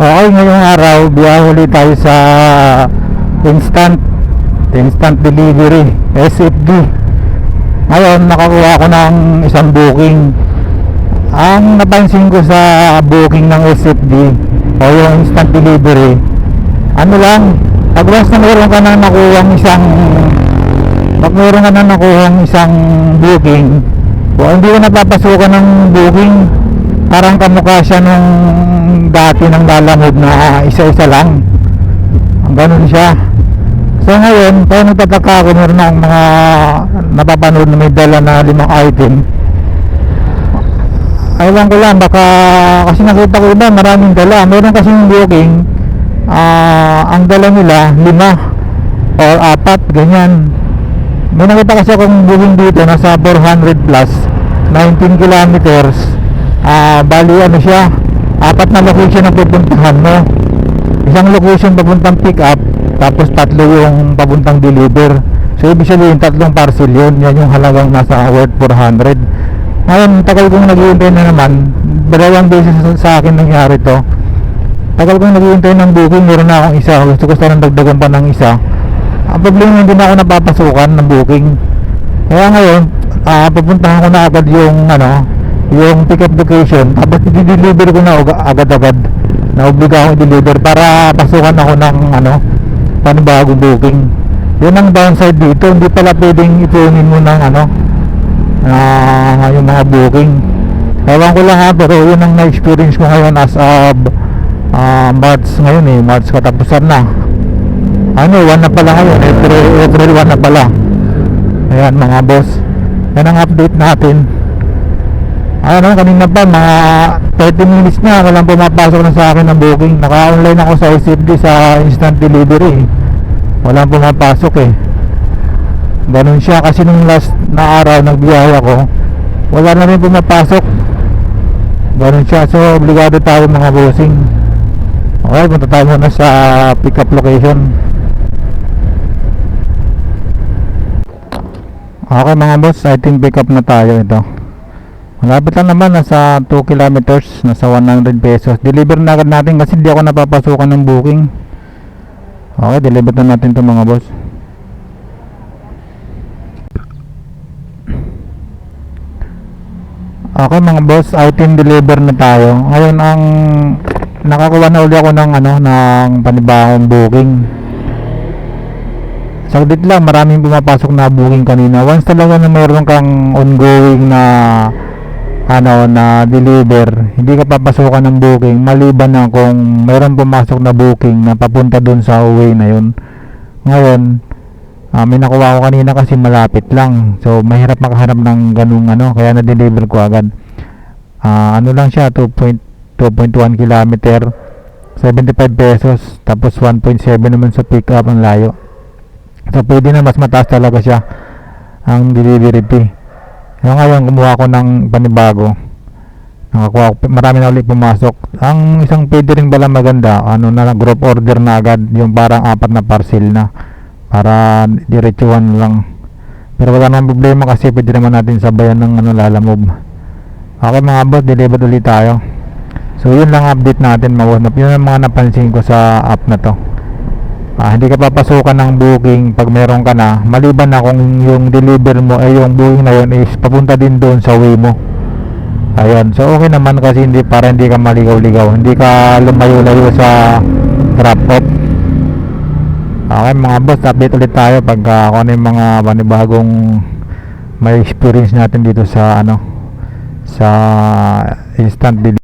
Okay, ngayong araw biyahe ulit tayo sa instant delivery SFD. Ngayon nakakuha ko ng isang booking. Ang napansin ko sa booking ng SFD o yung instant delivery, ano lang, pag once na meron ka na nakuhang isang booking, o hindi ko napapasukan ng booking, parang kamukha siya nung dati ng Lalamove na isa-isa lang. Ang ganun siya. So ngayon, kaya nagtataka ako, meron akong mga napapanood na may dala na 5 item. Aywan ko lang, baka kasi nakita ko iba maraming dala. Meron kasing booking, ang dala nila 5 or 4, ganyan. May nakita kasi akong booking dito nasa 400 plus 19 kilometers. Bali ano siya, 4 na location ang pupuntahan mo. Isang location papuntang pick up, tapos 3 yung papuntang deliver. So ibig sabihin 3 parcel yun. Yan yung halagang nasa worth 400. Ngayon tagal kong naghihintay na naman, 2 beses sa akin nangyari to. Tagal kong naghihintay ng booking, meron na akong isa, gusto ko sanang dagdagan pa ng isa. Ang problema, hindi na ako napapasukan ng booking. Kaya ngayon pupuntahan ko na agad yung pick up location, tapos i-deliver ko na agad-agad, na obliga akong i-deliver para pasukan ako ng panibagong booking. Yun ang downside dito, hindi pala pwedeng ipunin mo ng yung mga booking. Ewan ko lang pero yun ang na-experience ko ngayon as of March ngayon March katapusan na. 1 na pala ngayon, April 1 na pala. Ayan mga boss, yan ang update natin. Kanina pa mga 30 minutes na walang pumapasok na sa akin ng booking. Naka-online ako sa SFD sa instant delivery, walang pumapasok ganun siya. Kasi nung last na araw nagbiyahe ako, wala na rin pumapasok, ganun siya. So obligado tayo mga bossing. Okay, punta tayo muna sa pick up location. Okay mga boss, I think pick up na tayo. Ito malapit lang naman, nasa 2 kilometers, nasa 100 pesos. Deliver na agad natin kasi hindi ako napapasukan ng booking. Okay, deliver na natin ito mga boss. Okay mga boss, item deliver na tayo. Ngayon ang nakakuha na ulit ako ng panibagong booking. Saglit lang, maraming pumapasok na booking kanina. Once talaga na mayroon kang ongoing na deliver, hindi ka papasukan ng booking, maliban na kung mayroon pumasok na booking na papunta dun sa way na yun. Ngayon may nakuha ko kanina kasi malapit lang, so mahirap makahanap ng ganung kaya na-deliver ko agad. Lang siya, 2.1 kilometer, 75 pesos, tapos 1.7 naman sa pick up, ang layo. So pwede na mas mataas talaga siya ang delivery fee. Ngayon kumuha ko ng panibago, nakakuha ko, marami na ulit pumasok. Ang isang pwede rin pala maganda, na group order na agad, yung parang 4 na parcel na, para diretsuhan lang. Pero wala namang problema kasi pwede naman natin sabayan ng Lalamove. Okay mga boss, deliver ulit tayo. So yun lang update natin mga boss. Yun ang mga napansin ko sa app na to. Hindi ka papasukan ng booking pag meron ka na, maliban na kung yung deliver mo yung booking na yun is papunta din doon sa way mo. Ayun, so okay naman kasi para hindi ka maligaw-ligaw, hindi ka lumayo-layo sa drop off. Okay mga boss, update ulit tayo pag kung ano yung mga panibagong may experience natin dito sa sa instant delivery.